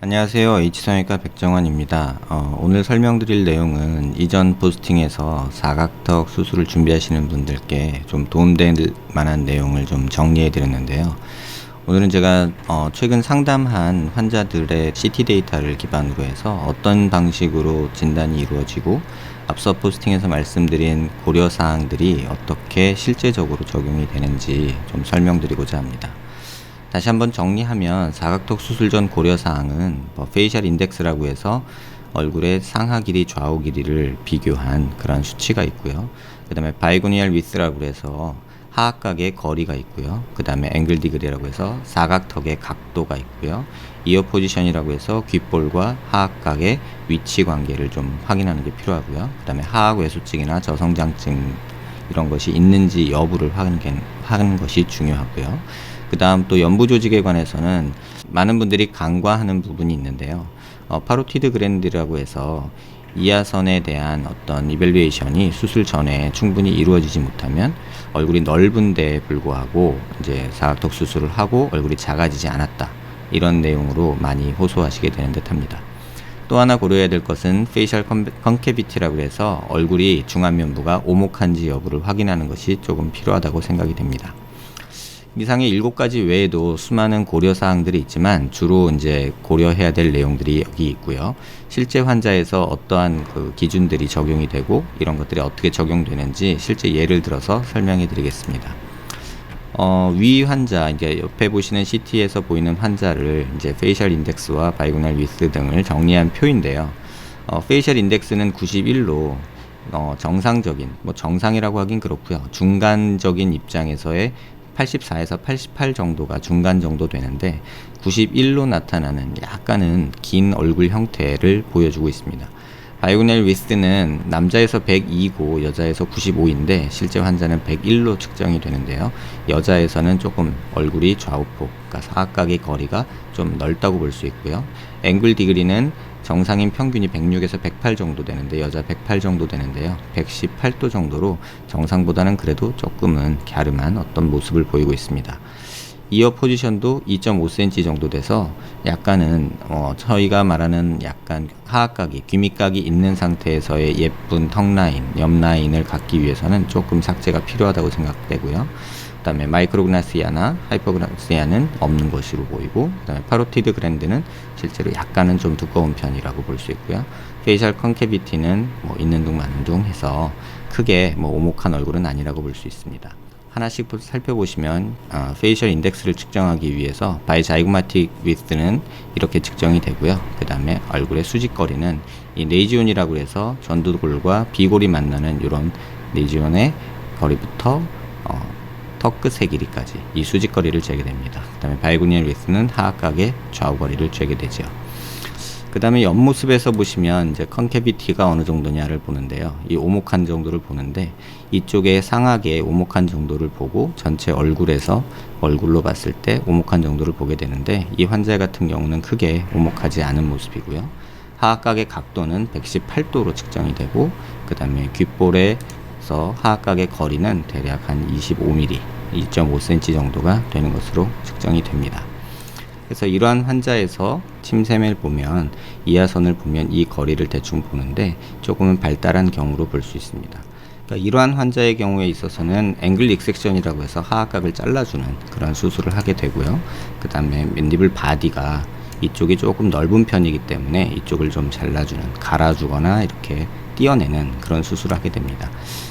안녕하세요. H성형외과 백정환입니다. 오늘 설명드릴 내용은 이전 포스팅에서 사각턱 수술을 준비하시는 분들께 좀 도움될 만한 내용을 좀 정리해 드렸는데요. 오늘은 제가 최근 상담한 환자들의 CT 데이터를 기반으로 해서 어떤 방식으로 진단이 이루어지고 앞서 포스팅에서 말씀드린 고려사항들이 어떻게 실제적으로 적용이 되는지 좀 설명드리고자 합니다. 다시 한번 정리하면 사각턱 수술 전 고려사항은 페이셜 인덱스라고 해서 얼굴의 상하 길이, 좌우 길이를 비교한 그런 수치가 있고요. 그 다음에 바이고니얼 위스라고 해서 하악각의 거리가 있고요. 그 다음에 앵글 디그리라고 해서 사각턱의 각도가 있고요. 이어 포지션이라고 해서 귓볼과 하악각의 위치 관계를 좀 확인하는 게 필요하고요. 그 다음에 하악 외소증이나 저성장증 이런 것이 있는지 여부를 확인하는 것이 중요하고요. 그 다음 또 연부 조직에 관해서는 많은 분들이 간과하는 부분이 있는데요. 파로티드 그랜드라고 해서 이하선에 대한 어떤 이밸류에이션이 수술 전에 충분히 이루어지지 못하면 얼굴이 넓은데 불구하고 이제 사각턱 수술을 하고 얼굴이 작아지지 않았다. 이런 내용으로 많이 호소하시게 되는 듯 합니다. 또 하나 고려해야 될 것은 페이셜 컨캐비티라고 해서 얼굴이 중안면부가 오목한지 여부를 확인하는 것이 조금 필요하다고 생각이 됩니다. 이상의 7가지 외에도 수많은 고려사항들이 있지만 주로 이제 고려해야 될 내용들이 여기 있고요. 실제 환자에서 어떠한 그 기준들이 적용이 되고 이런 것들이 어떻게 적용되는지 실제 예를 들어서 설명해 드리겠습니다. 위 환자, 이제 옆에 보시는 CT에서 보이는 환자를 이제 페이셜 인덱스와 바이고널 위스 등을 정리한 표인데요. 페이셜 인덱스는 91로 정상적인, 정상이라고 하긴 그렇고요. 중간적인 입장에서의 84에서 88 정도가 중간 정도 되는데 91로 나타나는 약간은 긴 얼굴 형태를 보여주고 있습니다. 바이고널 위스는 남자에서 102고 여자에서 95인데 실제 환자는 101로 측정이 되는데요. 여자에서는 조금 얼굴이 좌우폭, 그러니까 사각각의 거리가 좀 넓다고 볼 수 있고요. 앵글 디그리는 정상인 평균이 106에서 108 정도 되는데 여자 108 정도 되는데요. 118도 정도로 정상보다는 그래도 조금은 갸름한 어떤 모습을 보이고 있습니다. 이어 포지션도 2.5cm 정도 돼서 약간은 저희가 말하는 약간 하악각이, 귀밑각이 있는 상태에서의 예쁜 턱 라인, 옆 라인을 갖기 위해서는 조금 삭제가 필요하다고 생각되고요. 그 다음에 마이크로그나시아나 하이퍼그나시아는 없는 것으로 보이고, 그 다음에 파로티드 그랜드는 실제로 약간은 좀 두꺼운 편이라고 볼 수 있고요. 페이셜 컨캐비티는 있는 둥 마는 둥 해서 크게 오목한 얼굴은 아니라고 볼 수 있습니다. 하나씩 살펴보시면 페이셜 인덱스를 측정하기 위해서 바이자이고마틱 위스는 이렇게 측정이 되고요. 그 다음에 얼굴의 수직거리는 이 레지온이라고 해서 전두골과 비골이 만나는 이런 레지온의 거리부터 턱 끝의 길이까지 이 수직거리를 재게 됩니다. 그 다음에 바이고니얼 위스는 하악각의 좌우거리를 재게 되죠. 그 다음에 옆모습에서 보시면 이제 컨캐비티가 어느 정도냐를 보는데요. 이 오목한 정도를 보는데 이쪽에 상하게 오목한 정도를 보고 전체 얼굴로 봤을 때 오목한 정도를 보게 되는데 이 환자 같은 경우는 크게 오목하지 않은 모습이고요. 하악각의 각도는 118도로 측정이 되고 그 다음에 귓볼에서 하악각의 거리는 대략 한 25mm, 2.5cm 정도가 되는 것으로 측정이 됩니다. 그래서 이러한 환자에서 침샘을 보면 이하선을 보면 이 거리를 대충 보는데 조금은 발달한 경우로 볼 수 있습니다. 그러니까 이러한 환자의 경우에 있어서는 앵글 익섹션이라고 해서 하악각을 잘라주는 그런 수술을 하게 되고요. 그 다음에 맨디블 바디가 이쪽이 조금 넓은 편이기 때문에 이쪽을 좀 잘라주는, 갈아주거나 이렇게 띄어내는 그런 수술을 하게 됩니다.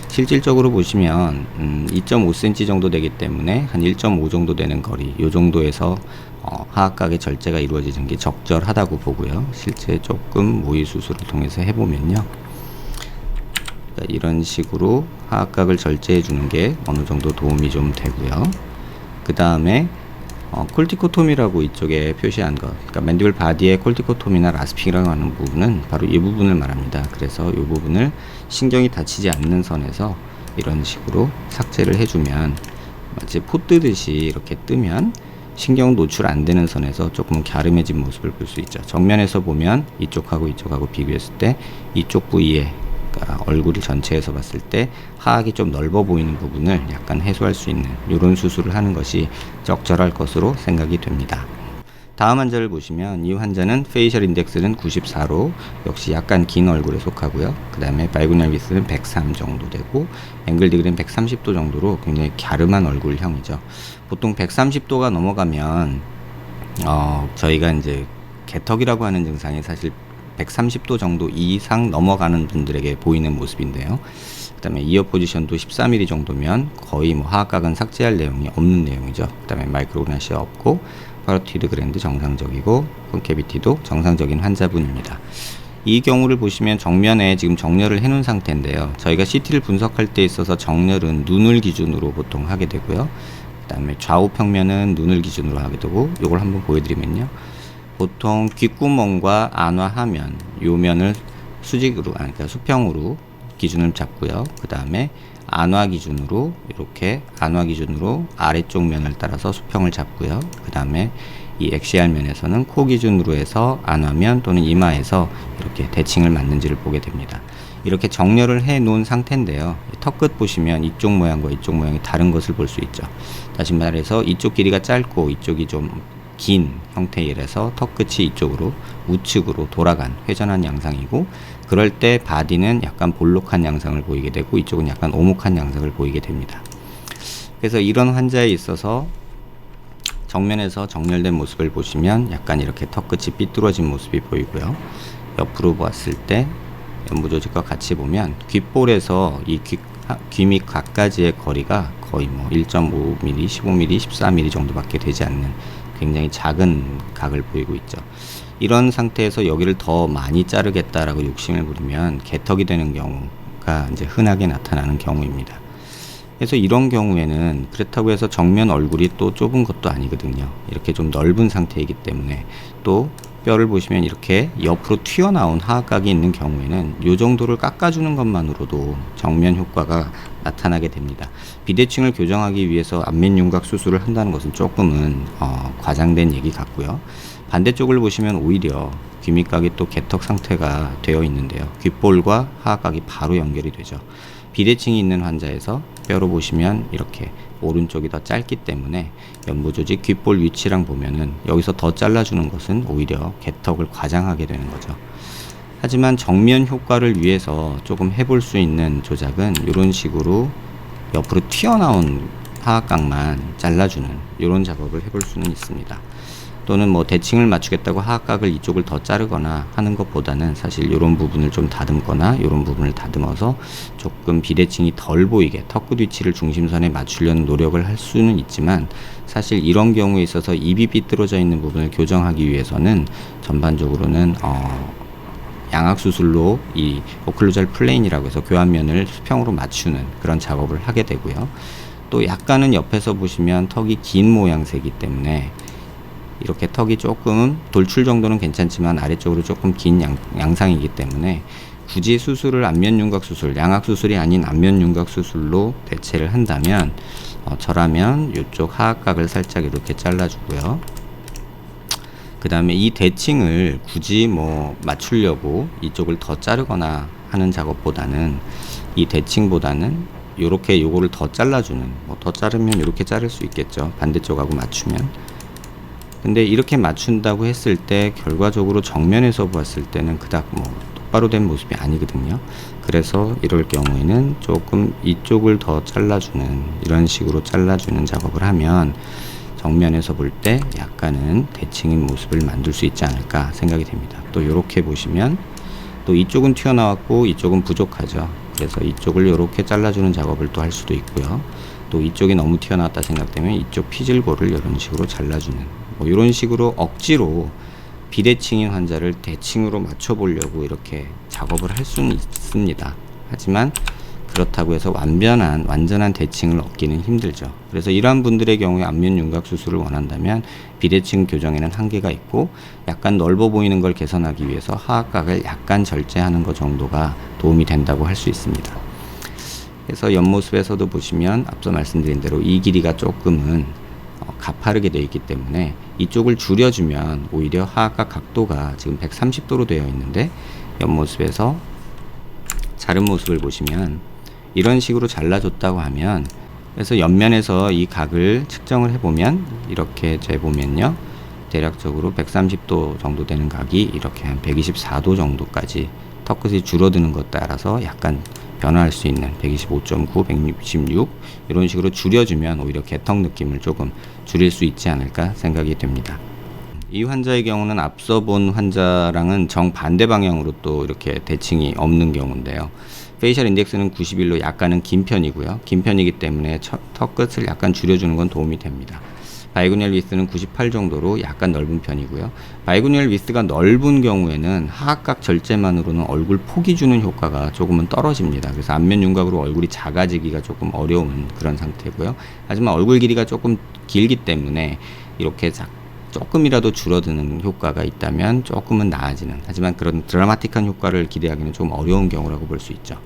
실질적으로 보시면 2.5cm 정도 되기 때문에 한 1.5 정도 되는 거리, 이 정도에서 하악각의 절제가 이루어지는 게 적절하다고 보고요. 실제 조금 모의 수술을 통해서 해보면요, 이런 식으로 하악각을 절제해 주는 게 어느 정도 도움이 좀 되고요. 그 다음에 콜티코토미라고 이쪽에 표시한 것, 그러니까 맨디블 바디의 콜티코토미나 라스핑이라고 하는 부분은 바로 이 부분을 말합니다. 그래서 이 부분을 신경이 다치지 않는 선에서 이런 식으로 삭제를 해주면 마치 포 뜨듯이 이렇게 뜨면 신경 노출 안 되는 선에서 조금 갸름해진 모습을 볼 수 있죠. 정면에서 보면 이쪽하고 비교했을 때 이쪽 부위에, 그러니까 얼굴이 전체에서 봤을 때 하악이 좀 넓어 보이는 부분을 약간 해소할 수 있는 이런 수술을 하는 것이 적절할 것으로 생각이 됩니다. 다음 환자를 보시면 이 환자는 페이셜 인덱스는 94로 역시 약간 긴 얼굴에 속하고요. 그 다음에 발구냘 비스는 103 정도 되고 앵글 디그리는 130도 정도로 굉장히 갸름한 얼굴형이죠. 보통 130도가 넘어가면 저희가 이제 개턱이라고 하는 증상이 사실 130도 정도 이상 넘어가는 분들에게 보이는 모습인데요. 그 다음에 이어 포지션도 14mm 정도면 거의 뭐 하악각은 삭제할 내용이 없는 내용이죠. 그 다음에 마이크로그나시아 없고 파로티드 그랜드 정상적이고 콘캐비티도 정상적인 환자분입니다. 이 경우를 보시면 정면에 지금 정렬을 해놓은 상태인데요. 저희가 CT를 분석할 때 있어서 정렬은 눈을 기준으로 보통 하게 되고요. 그 다음에 좌우 평면은 눈을 기준으로 하게 되고, 이걸 한번 보여드리면요. 보통 귓구멍과 안화하면 요 면을 수직으로, 그러니까 수평으로 기준을 잡고요. 그 다음에 안화 기준으로 이렇게 안화 기준으로 아래쪽 면을 따라서 수평을 잡고요. 그 다음에 이 엑시알 면에서는 코 기준으로 해서 안화면 또는 이마에서 이렇게 대칭을 맞는지를 보게 됩니다. 이렇게 정렬을 해 놓은 상태인데요. 턱 끝 보시면 이쪽 모양과 이쪽 모양이 다른 것을 볼 수 있죠. 다시 말해서 이쪽 길이가 짧고 이쪽이 좀 긴 형태이라서 턱 끝이 이쪽으로 우측으로 돌아간 회전한 양상이고, 그럴 때 바디는 약간 볼록한 양상을 보이게 되고 이쪽은 약간 오목한 양상을 보이게 됩니다. 그래서 이런 환자에 있어서 정면에서 정렬된 모습을 보시면 약간 이렇게 턱 끝이 삐뚤어진 모습이 보이고요. 옆으로 보았을 때 연부조직과 같이 보면 귓볼에서 이 귀 밑 각가지의 거리가 거의 뭐 1.5mm, 15mm, 14mm 정도밖에 되지 않는 굉장히 작은 각을 보이고 있죠. 이런 상태에서 여기를 더 많이 자르겠다라고 욕심을 부리면 개턱이 되는 경우가 이제 흔하게 나타나는 경우입니다. 그래서 이런 경우에는 그렇다고 해서 정면 얼굴이 또 좁은 것도 아니거든요. 이렇게 좀 넓은 상태이기 때문에, 또 뼈를 보시면 이렇게 옆으로 튀어나온 하악각이 있는 경우에는 이 정도를 깎아주는 것만으로도 정면 효과가 나타나게 됩니다. 비대칭을 교정하기 위해서 안면 윤곽 수술을 한다는 것은 조금은 과장된 얘기 같고요. 반대쪽을 보시면 오히려 귀밑각이 또 개턱 상태가 되어 있는데요. 귓볼과 하악각이 바로 연결이 되죠. 비대칭이 있는 환자에서 뼈로 보시면 이렇게 오른쪽이 더 짧기 때문에 연부조직 귓볼 위치랑 보면은 여기서 더 잘라주는 것은 오히려 개턱을 과장하게 되는 거죠. 하지만 정면 효과를 위해서 조금 해볼 수 있는 조작은 이런 식으로 옆으로 튀어나온 하악각만 잘라주는 이런 작업을 해볼 수는 있습니다. 또는 뭐 대칭을 맞추겠다고 하악각을 이쪽을 더 자르거나 하는 것보다는 사실 이런 부분을 좀 다듬거나 이런 부분을 다듬어서 조금 비대칭이 덜 보이게 턱끝 위치를 중심선에 맞추려는 노력을 할 수는 있지만, 사실 이런 경우에 있어서 입이 삐뚤어져 있는 부분을 교정하기 위해서는 전반적으로는 양악수술로 이 오클루잘 플레인이라고 해서 교환면을 수평으로 맞추는 그런 작업을 하게 되고요. 또 약간은 옆에서 보시면 턱이 긴 모양새이기 때문에 이렇게 턱이 조금 돌출 정도는 괜찮지만 아래쪽으로 조금 긴 양상이기 때문에 굳이 수술을 안면 윤곽 수술, 양악 수술이 아닌 안면 윤곽 수술로 대체를 한다면 저라면 이쪽 하악각을 살짝 이렇게 잘라주고요. 그 다음에 이 대칭을 굳이 뭐 맞추려고 이쪽을 더 자르거나 하는 작업보다는, 이 대칭보다는 요렇게 요거를 더 잘라주는, 뭐 더 자르면 이렇게 자를 수 있겠죠. 반대쪽하고 맞추면. 근데 이렇게 맞춘다고 했을 때 결과적으로 정면에서 보았을 때는 그닥 뭐 똑바로 된 모습이 아니거든요. 그래서 이럴 경우에는 조금 이쪽을 더 잘라주는, 이런 식으로 잘라주는 작업을 하면 정면에서 볼 때 약간은 대칭인 모습을 만들 수 있지 않을까 생각이 됩니다. 또 이렇게 보시면 또 이쪽은 튀어나왔고 이쪽은 부족하죠. 그래서 이쪽을 이렇게 잘라주는 작업을 또 할 수도 있고요. 또 이쪽이 너무 튀어나왔다 생각되면 이쪽 피질고를 이런 식으로 잘라주는, 뭐 이런 식으로 억지로 비대칭인 환자를 대칭으로 맞춰보려고 이렇게 작업을 할 수는 있습니다. 하지만 그렇다고 해서 완전한 대칭을 얻기는 힘들죠. 그래서 이러한 분들의 경우에 안면 윤곽 수술을 원한다면 비대칭 교정에는 한계가 있고, 약간 넓어 보이는 걸 개선하기 위해서 하악각을 약간 절제하는 것 정도가 도움이 된다고 할 수 있습니다. 그래서 옆모습에서도 보시면 앞서 말씀드린 대로 이 길이가 조금은 가파르게 되어 있기 때문에 이쪽을 줄여주면 오히려 하악각 각도가 지금 130도로 되어 있는데 옆모습에서 자른 모습을 보시면 이런 식으로 잘라줬다고 하면, 그래서 옆면에서 이 각을 측정을 해보면 이렇게 재보면요, 대략적으로 130도 정도 되는 각이 이렇게 한 124도 정도까지 턱 끝이 줄어드는 것 따라서 약간 변화할 수 있는 125.9, 166 이런 식으로 줄여주면 오히려 개턱 느낌을 조금 줄일 수 있지 않을까 생각이 됩니다. 이 환자의 경우는 앞서 본 환자랑은 정반대 방향으로 또 이렇게 대칭이 없는 경우인데요. 페이셜 인덱스는 91로 약간은 긴 편이고요. 긴 편이기 때문에 턱 끝을 약간 줄여주는 건 도움이 됩니다. 바이고니얼 위스는 98 정도로 약간 넓은 편이고요. 바이고니얼 위스가 넓은 경우에는 하악각 절제만으로는 얼굴 폭이 주는 효과가 조금은 떨어집니다. 그래서 안면 윤곽으로 얼굴이 작아지기가 조금 어려운 그런 상태고요. 하지만 얼굴 길이가 조금 길기 때문에 이렇게 조금이라도 줄어드는 효과가 있다면 조금은 나아지는, 하지만 그런 드라마틱한 효과를 기대하기는 좀 어려운 경우라고 볼 수 있죠.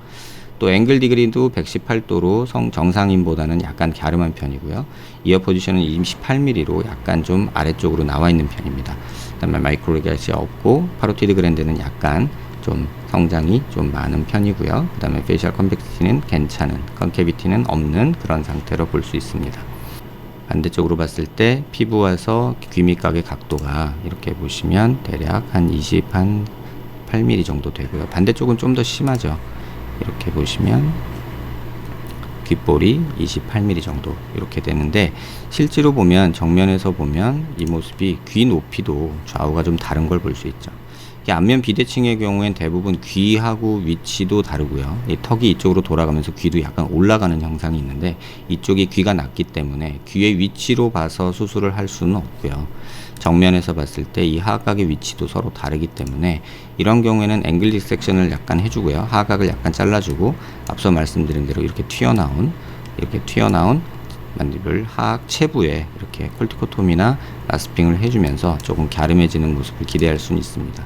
또 앵글 디그리도 118도로 정상인보다는 약간 갸름한 편이고요. 이어 포지션은 28mm로 약간 좀 아래쪽으로 나와 있는 편입니다. 그다음에 마이크로 레기아시아 없고, 파로티드 그랜드는 약간 좀 성장이 좀 많은 편이고요. 그 다음에 페이셜 컨벡시티는 괜찮은, 컨캐비티는 없는 그런 상태로 볼 수 있습니다. 반대쪽으로 봤을 때 피부와서 귀 밑각의 각도가 이렇게 보시면 대략 한 28mm 정도 되고요. 반대쪽은 좀 더 심하죠. 이렇게 보시면 귓볼이 28mm 정도 이렇게 되는데, 실제로 보면 정면에서 보면 이 모습이 귀 높이도 좌우가 좀 다른 걸 볼 수 있죠. 안면 비대칭의 경우엔 대부분 귀하고 위치도 다르고요. 이 턱이 이쪽으로 돌아가면서 귀도 약간 올라가는 형상이 있는데, 이쪽이 귀가 낮기 때문에 귀의 위치로 봐서 수술을 할 수는 없고요. 정면에서 봤을 때 이 하악각의 위치도 서로 다르기 때문에 이런 경우에는 앵글 디섹션을 약간 해주고요. 하악각을 약간 잘라주고, 앞서 말씀드린 대로 이렇게 튀어나온 만디블 하악 체부에 이렇게 콜티코톰이나 라스핑을 해주면서 조금 갸름해지는 모습을 기대할 수는 있습니다.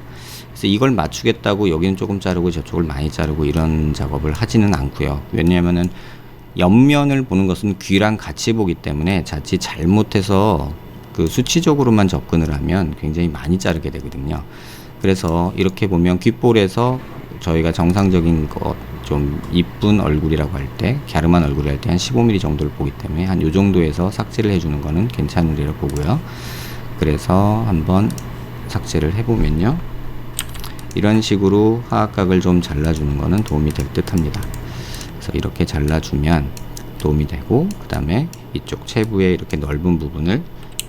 그래서 이걸 맞추겠다고 여기는 조금 자르고 저쪽을 많이 자르고 이런 작업을 하지는 않고요. 왜냐하면은 옆면을 보는 것은 귀랑 같이 보기 때문에 자칫 잘못해서 그 수치적으로만 접근을 하면 굉장히 많이 자르게 되거든요. 그래서 이렇게 보면 귓볼에서 저희가 정상적인 것, 좀 이쁜 얼굴이라고 할 때, 갸름한 얼굴을 할 때 한 15mm 정도를 보기 때문에 한 요 정도에서 삭제를 해주는 거는 괜찮으리라 보고요. 그래서 한번 삭제를 해보면요, 이런 식으로 하악각을 좀 잘라주는 거는 도움이 될 듯 합니다. 그래서 이렇게 잘라주면 도움이 되고, 그 다음에 이쪽 체부의 이렇게 넓은 부분을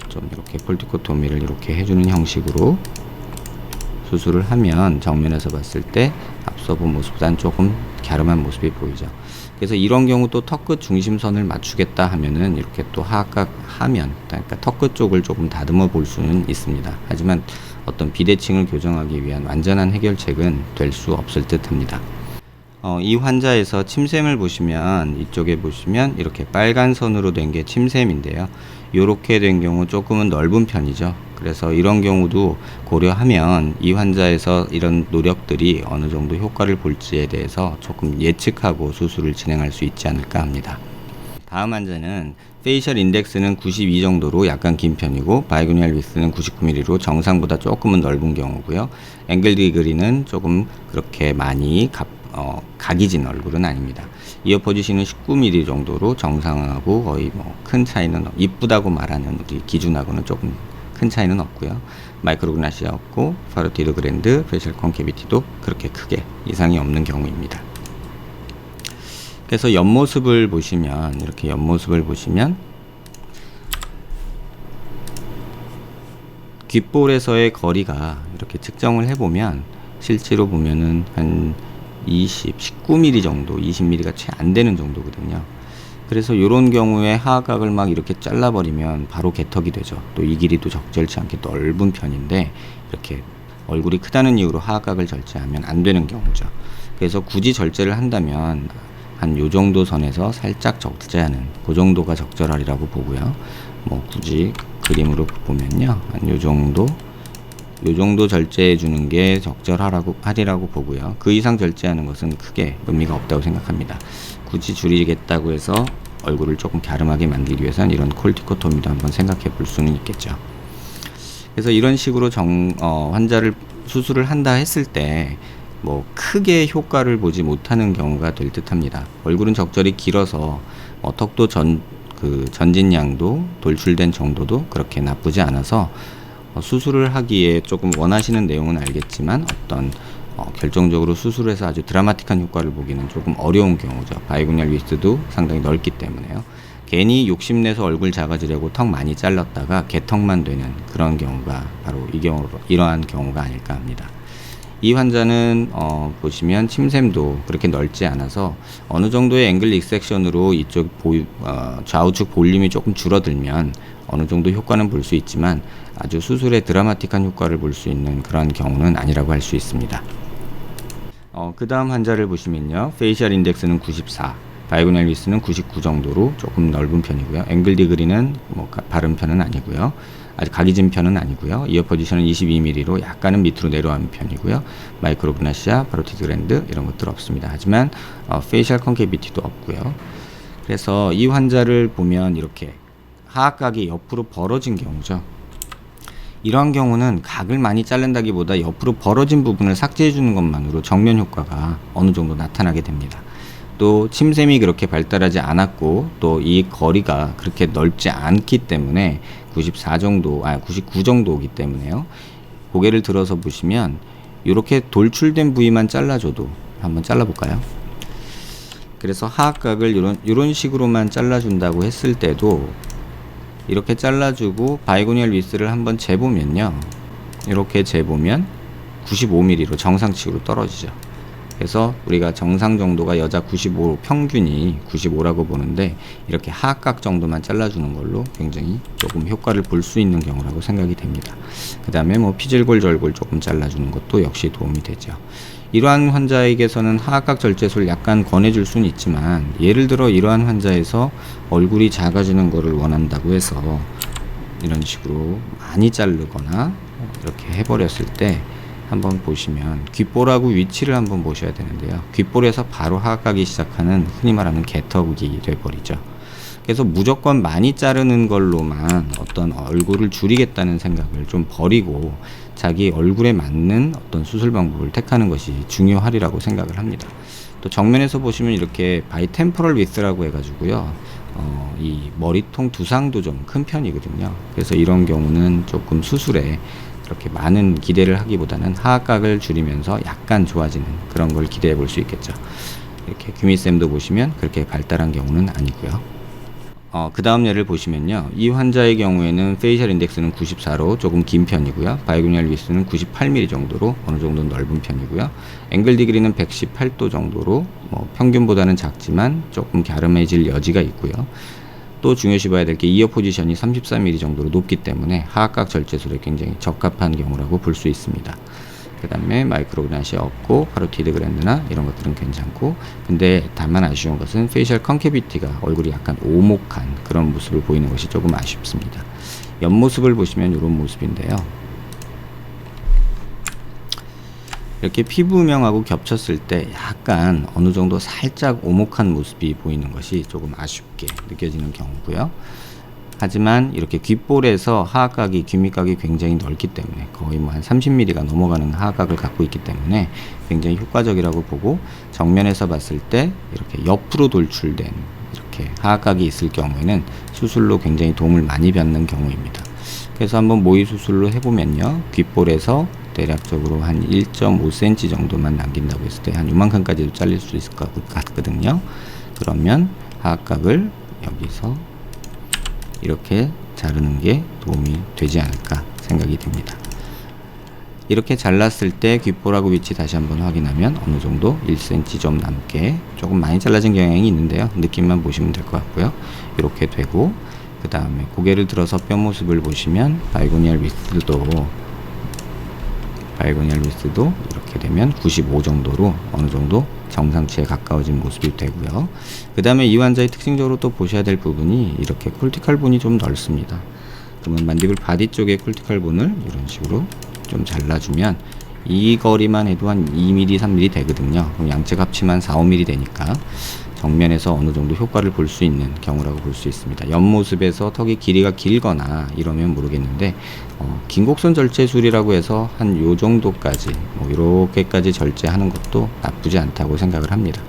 좀 이렇게 폴티코토미를 이렇게 해주는 형식으로 수술을 하면 정면에서 봤을 때 앞서 본 모습보다는 조금 갸름한 모습이 보이죠. 그래서 이런 경우 또 턱끝 중심선을 맞추겠다 하면은 이렇게 또 하악각 하면, 그러니까 턱끝 쪽을 조금 다듬어 볼 수는 있습니다. 하지만 어떤 비대칭을 교정하기 위한 완전한 해결책은 될 수 없을 듯 합니다. 이 환자에서 침샘을 보시면, 이쪽에 보시면 이렇게 빨간 선으로 된 게 침샘인데요. 이렇게 된 경우 조금은 넓은 편이죠. 그래서 이런 경우도 고려하면 이 환자에서 이런 노력들이 어느 정도 효과를 볼지에 대해서 조금 예측하고 수술을 진행할 수 있지 않을까 합니다. 다음 환자는 페이셜 인덱스는 92 정도로 약간 긴 편이고, 바이고니얼 위스는 99mm로 정상보다 조금은 넓은 경우고요. 앵글 디그리는 조금 그렇게 많이 각이 진 얼굴은 아닙니다. 이어 포지션은 19mm 정도로 정상하고 거의 큰 차이는, 이쁘다고 말하는 우리 기준하고는 조금 큰 차이는 없고요. 마이크로그나시아 없고, 파로티드 그랜드, 페이셜 컨캐비티도 그렇게 크게 이상이 없는 경우입니다. 그래서 옆모습을 보시면, 이렇게 옆모습을 보시면 귓볼에서의 거리가 이렇게 측정을 해보면 실제로 보면은 한 19mm 정도, 20mm가 채 안 되는 정도거든요. 그래서 이런 경우에 하악각을 막 이렇게 잘라버리면 바로 개턱이 되죠. 또 이 길이도 적절치 않게 넓은 편인데, 이렇게 얼굴이 크다는 이유로 하악각을 절제하면 안 되는 경우죠. 그래서 굳이 절제를 한다면 한 요 정도 선에서 살짝 절제하는, 그 정도가 적절하리라고 보고요. 굳이 그림으로 보면요, 한 요 정도 절제해 주는 게 적절하리라고 보고요. 그 이상 절제하는 것은 크게 의미가 없다고 생각합니다. 굳이 줄이겠다고 해서 얼굴을 조금 갸름하게 만들기 위해서는 이런 콜티코토미도 한번 생각해 볼 수는 있겠죠. 그래서 이런 식으로 환자를 수술을 한다 했을 때 뭐 크게 효과를 보지 못하는 경우가 될 듯합니다. 얼굴은 적절히 길어서 턱도 전진량도 돌출된 정도도 그렇게 나쁘지 않아서 수술을 하기에 조금 원하시는 내용은 알겠지만 어떤 결정적으로 수술해서 아주 드라마틱한 효과를 보기는 조금 어려운 경우죠. 바이고니얼 위스도 상당히 넓기 때문에요. 괜히 욕심내서 얼굴 작아지려고 턱 많이 잘랐다가 개턱만 되는 그런 경우가 바로 이러한 경우가 아닐까 합니다. 이 환자는 보시면 침샘도 그렇게 넓지 않아서 어느 정도의 앵글 익섹션으로 이쪽 좌우측 볼륨이 조금 줄어들면 어느 정도 효과는 볼 수 있지만 아주 수술에 드라마틱한 효과를 볼 수 있는 그런 경우는 아니라고 할 수 있습니다. 그 다음 환자를 보시면요, 페이셜 인덱스는 94, 바이고니얼 위스는 99 정도로 조금 넓은 편이고요. 앵글 디그리는 바른 편은 아니고요. 아직 각이 진 편은 아니고요. 이어 포지션은 22mm로 약간은 밑으로 내려가는 편이고요. 마이크로그나시아, 파로티드 그랜드 이런 것들 없습니다. 하지만 페이셜 컨케비티도 없고요. 그래서 이 환자를 보면 이렇게 하악각이 옆으로 벌어진 경우죠. 이러한 경우는 각을 많이 자른다기보다 옆으로 벌어진 부분을 삭제해 주는 것만으로 정면 효과가 어느 정도 나타나게 됩니다. 또 침샘이 그렇게 발달하지 않았고 또 이 거리가 그렇게 넓지 않기 때문에 99 정도이기 때문에요. 고개를 들어서 보시면 이렇게 돌출된 부위만 잘라줘도 한번 잘라볼까요? 그래서 하악각을 이런 식으로만 잘라준다고 했을 때도 이렇게 잘라주고 바이고니얼 위스를 한번 재보면요, 이렇게 재보면 95mm로 정상치로 떨어지죠. 그래서 우리가 정상 정도가 여자 95, 평균이 95라고 보는데 이렇게 하악각 정도만 잘라주는 걸로 굉장히 조금 효과를 볼 수 있는 경우라고 생각이 됩니다. 그 다음에 피질골 절골 조금 잘라주는 것도 역시 도움이 되죠. 이러한 환자에게서는 하악각 절제술을 약간 권해줄 수는 있지만, 예를 들어 이러한 환자에서 얼굴이 작아지는 것을 원한다고 해서 이런 식으로 많이 자르거나 이렇게 해버렸을 때 한번 보시면 귓볼하고 위치를 한번 보셔야 되는데요. 귓볼에서 바로 하악각이 시작하는 흔히 말하는 개턱이 돼버리죠. 그래서 무조건 많이 자르는 걸로만 어떤 얼굴을 줄이겠다는 생각을 좀 버리고 자기 얼굴에 맞는 어떤 수술 방법을 택하는 것이 중요하리라고 생각을 합니다. 또 정면에서 보시면 이렇게 바이템포럴 위스라고 해가지고요, 이 머리통 두상도 좀 큰 편이거든요. 그래서 이런 경우는 조금 수술에 그렇게 많은 기대를 하기보다는 하악각을 줄이면서 약간 좋아지는 그런 걸 기대해 볼 수 있겠죠. 이렇게 규미쌤도 보시면 그렇게 발달한 경우는 아니고요. 그 다음 예를 보시면요, 이 환자의 경우에는 페이셜 인덱스는 94로 조금 긴 편이고요. 바이고니얼 위스는 98mm 정도로 어느 정도 넓은 편이고요. 앵글 디그리는 118도 정도로 평균보다는 작지만 조금 갸름해질 여지가 있고요. 또 중요시 봐야 될 게 이어 포지션이 33mm 정도로 높기 때문에 하악각 절제술에 굉장히 적합한 경우라고 볼 수 있습니다. 그 다음에 마이크로그나시아 없고 파로티드 그랜드나 이런 것들은 괜찮고, 근데 다만 아쉬운 것은 페이셜 컨케비티가 얼굴이 약간 오목한 그런 모습을 보이는 것이 조금 아쉽습니다. 옆모습을 보시면 이런 모습인데요, 이렇게 피부명하고 겹쳤을 때 약간 어느 정도 살짝 오목한 모습이 보이는 것이 조금 아쉽게 느껴지는 경우고요. 하지만 이렇게 귓볼에서 하악각이, 귀밑각이 굉장히 넓기 때문에 거의 한 30mm가 넘어가는 하악각을 갖고 있기 때문에 굉장히 효과적이라고 보고, 정면에서 봤을 때 이렇게 옆으로 돌출된 이렇게 하악각이 있을 경우에는 수술로 굉장히 도움을 많이 받는 경우입니다. 그래서 한번 모의 수술로 해보면요, 귓볼에서 대략적으로 한 1.5cm 정도만 남긴다고 했을 때 한 요만큼까지도 잘릴 수 있을 것 같거든요. 그러면 하악각을 여기서 이렇게 자르는 게 도움이 되지 않을까 생각이 듭니다. 이렇게 잘랐을 때 귓볼하고 위치 다시 한번 확인하면 어느 정도 1cm 좀 남게 조금 많이 잘라진 경향이 있는데요, 느낌만 보시면 될 것 같고요. 이렇게 되고, 그 다음에 고개를 들어서 뼈 모습을 보시면 바이고니얼 위스도 이렇게 되면 95 정도로 어느 정도 정상치에 가까워진 모습이 되고요. 그 다음에 이 환자의 특징적으로 또 보셔야 될 부분이 이렇게 콜티컬 본이 좀 넓습니다. 그러면 만디블 바디 쪽의 콜티컬 본을 이런 식으로 좀 잘라주면 이 거리만 해도 한 2mm, 3mm 되거든요. 그럼 양측 합치면 4, 5mm 되니까 정면에서 어느 정도 효과를 볼 수 있는 경우라고 볼 수 있습니다. 옆모습에서 턱이 길이가 길거나 이러면 모르겠는데 긴 곡선 절제술이라고 해서 한 요 정도까지 이렇게까지 절제하는 것도 나쁘지 않다고 생각을 합니다.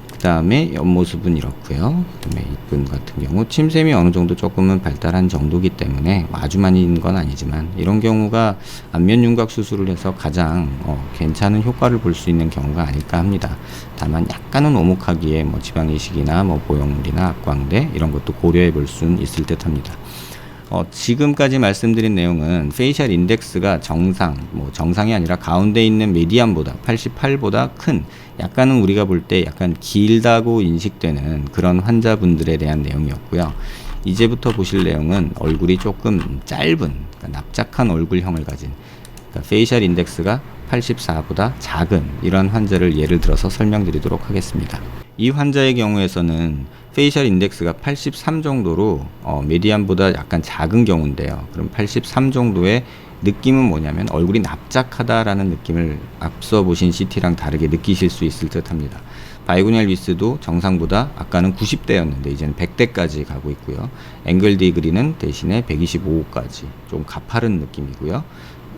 그 다음에 옆모습은 이렇고요. 그 다음에 이분 같은 경우 침샘이 어느 정도 조금은 발달한 정도기 때문에 아주 많이 있는 건 아니지만 이런 경우가 안면 윤곽 수술을 해서 가장 괜찮은 효과를 볼 수 있는 경우가 아닐까 합니다. 다만 약간은 오목하기에 지방 이식이나 보형물이나 악광대 이런 것도 고려해 볼 수는 있을 듯 합니다. 지금까지 말씀드린 내용은 페이셜 인덱스가 정상이 아니라 가운데 있는 미디안보다 88보다 큰 약간은 우리가 볼 때 약간 길다고 인식되는 그런 환자분들에 대한 내용이었고요. 이제부터 보실 내용은 얼굴이 조금 짧은 그러니까 납작한 얼굴형을 가진 그러니까 페이셜 인덱스가 84보다 작은 이런 환자를 예를 들어서 설명드리도록 하겠습니다. 이 환자의 경우에서는 페이셜 인덱스가 83 정도로 미디안보다 약간 작은 경우인데요. 그럼 83 정도의 느낌은 뭐냐면 얼굴이 납작하다라는 느낌을 앞서 보신 CT랑 다르게 느끼실 수 있을 듯 합니다. 바이고니얼 위스도 정상보다 아까는 90대였는데 이제는 100대까지 가고 있고요. 앵글 디그리는 대신에 125까지 좀 가파른 느낌이고요.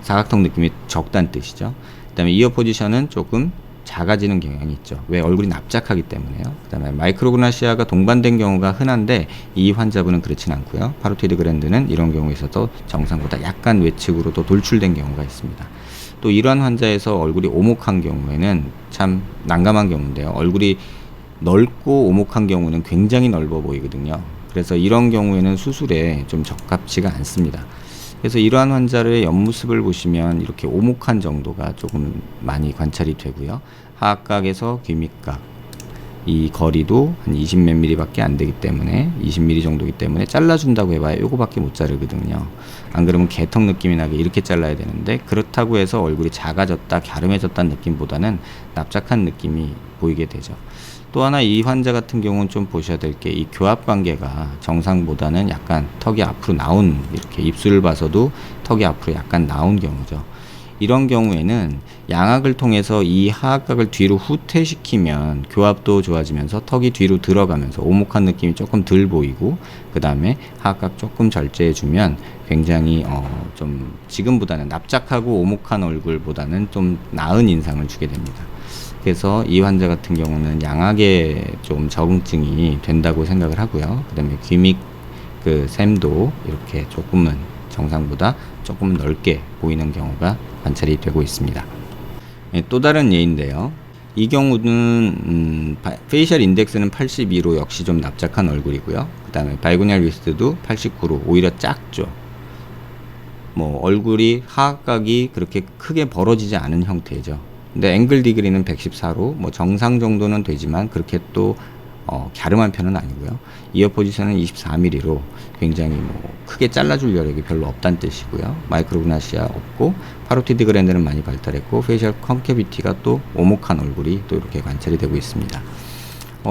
사각턱 느낌이 적다는 뜻이죠. 그 다음에 이어 포지션은 조금 작아지는 경향이 있죠. 왜? 얼굴이 납작하기 때문에요. 그 다음에 마이크로그나시아가 동반된 경우가 흔한데 이 환자분은 그렇진 않고요. 파로티드 그랜드는 이런 경우에서도 정상보다 약간 외측으로도 돌출된 경우가 있습니다. 또 이러한 환자에서 얼굴이 오목한 경우에는 참 난감한 경우인데요. 얼굴이 넓고 오목한 경우는 굉장히 넓어 보이거든요. 그래서 이런 경우에는 수술에 좀 적합치가 않습니다. 그래서 이러한 환자의 옆모습을 보시면 이렇게 오목한 정도가 조금 많이 관찰이 되고요. 하악각에서 귀밑각 이 거리도 한 20 몇 mm 밖에 안 되기 때문에 20mm 정도기 때문에 잘라준다고 해봐야 요거밖에 못 자르거든요. 안 그러면 개턱 느낌이 나게 이렇게 잘라야 되는데 그렇다고 해서 얼굴이 작아졌다 갸름해졌다는 느낌보다는 납작한 느낌이 보이게 되죠. 또 하나 이 환자 같은 경우는 좀 보셔야 될 게 이 교합 관계가 정상보다는 약간 턱이 앞으로 나온 이렇게 입술을 봐서도 턱이 앞으로 약간 나온 경우죠. 이런 경우에는 양악을 통해서 이 하악각을 뒤로 후퇴시키면 교합도 좋아지면서 턱이 뒤로 들어가면서 오목한 느낌이 조금 덜 보이고 그 다음에 하악각 조금 절제해주면 굉장히 좀 지금보다는 납작하고 오목한 얼굴보다는 좀 나은 인상을 주게 됩니다. 그래서 이 환자 같은 경우는 양악에 좀 적응증이 된다고 생각을 하고요. 그 다음에 귀밑 그 샘도 이렇게 조금은 정상보다 조금 넓게 보이는 경우가 관찰이 되고 있습니다. 또 다른 예인데요. 이 경우는 페이셜 인덱스는 82로 역시 좀 납작한 얼굴이고요. 그 다음에 바이고니얼 위스도 89로 오히려 작죠. 얼굴이 하악각이 그렇게 크게 벌어지지 않은 형태죠. 근데 앵글 디그리는 114로 정상 정도는 되지만 그렇게 또 갸름한 편은 아니고요. 이어 포지션은 24mm로 굉장히 크게 잘라줄 여력이 별로 없다는 뜻이고요. 마이크로그나시아 없고 파로티드 그랜드는 많이 발달했고 페이셜 컨케비티가 또 오목한 얼굴이 또 이렇게 관찰이 되고 있습니다.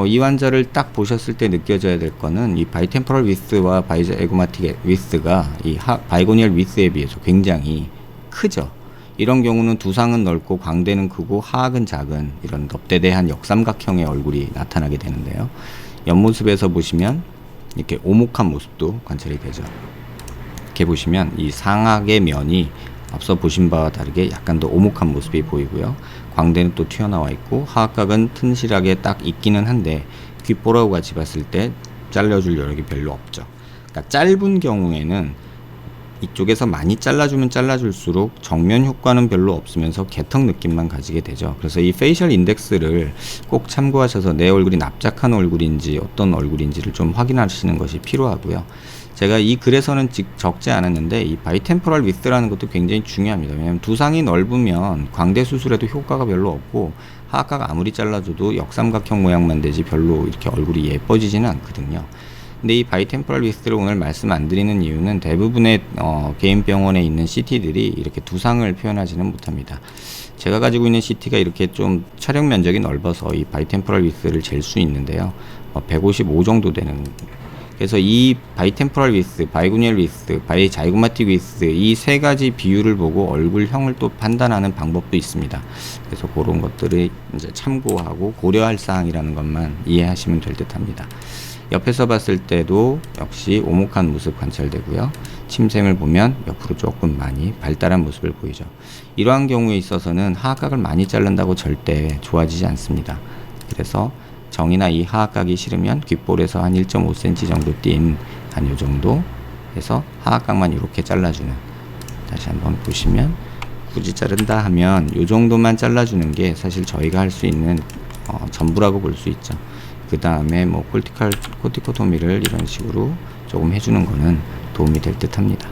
이 환자를 딱 보셨을 때 느껴져야 될 거는 이 바이템포럴 위스와 바이저 에고마틱 위스가 이 바이고니얼 위스에 비해서 굉장히 크죠. 이런 경우는 두상은 넓고 광대는 크고 하악은 작은 이런 넙대대한 역삼각형의 얼굴이 나타나게 되는데요. 옆모습에서 보시면 이렇게 오목한 모습도 관찰이 되죠. 이렇게 보시면 이 상악의 면이 앞서 보신 바와 다르게 약간 더 오목한 모습이 보이고요. 광대는 또 튀어나와 있고 하악각은 튼실하게 딱 있기는 한데 귓보라고 같이 봤을 때 잘라줄 여력이 별로 없죠. 그러니까 짧은 경우에는 이쪽에서 많이 잘라주면 잘라줄수록 정면 효과는 별로 없으면서 개턱 느낌만 가지게 되죠. 그래서 이 페이셜 인덱스를 꼭 참고하셔서 내 얼굴이 납작한 얼굴인지 어떤 얼굴인지를 좀 확인하시는 것이 필요하고요. 제가 이 글에서는 적지 않았는데 이 바이템포럴 위스라는 것도 굉장히 중요합니다. 왜냐하면 두상이 넓으면 광대 수술에도 효과가 별로 없고 하악각 아무리 잘라줘도 역삼각형 모양만 되지 별로 이렇게 얼굴이 예뻐지지는 않거든요. 근데 이 바이템포럴 위스를 오늘 말씀 안 드리는 이유는 대부분의 개인 병원에 있는 CT들이 이렇게 두상을 표현하지는 못합니다. 제가 가지고 있는 CT가 이렇게 좀 촬영 면적이 넓어서 이 바이템포럴 위스를 잴 수 있는데요. 155 정도 되는 그래서 이 바이템포럴 위스, 바이고니얼 위스, 바이자이고마틱 위스 이 세 가지 비율을 보고 얼굴형을 또 판단하는 방법도 있습니다. 그래서 그런 것들을 이제 참고하고 고려할 사항이라는 것만 이해하시면 될 듯합니다. 옆에서 봤을 때도 역시 오목한 모습 관찰되고요. 침샘을 보면 옆으로 조금 많이 발달한 모습을 보이죠. 이러한 경우에 있어서는 하악각을 많이 자른다고 절대 좋아지지 않습니다. 그래서 정이나 이 하악각이 싫으면 귓볼에서 한 1.5cm 정도 띈 한 요 정도 해서 하악각만 이렇게 잘라주는, 다시 한번 보시면 굳이 자른다 하면 요 정도만 잘라주는 게 사실 저희가 할 수 있는 전부라고 볼 수 있죠. 그 다음에 뭐 코티코토미를 이런 식으로 조금 해주는 거는 도움이 될 듯 합니다.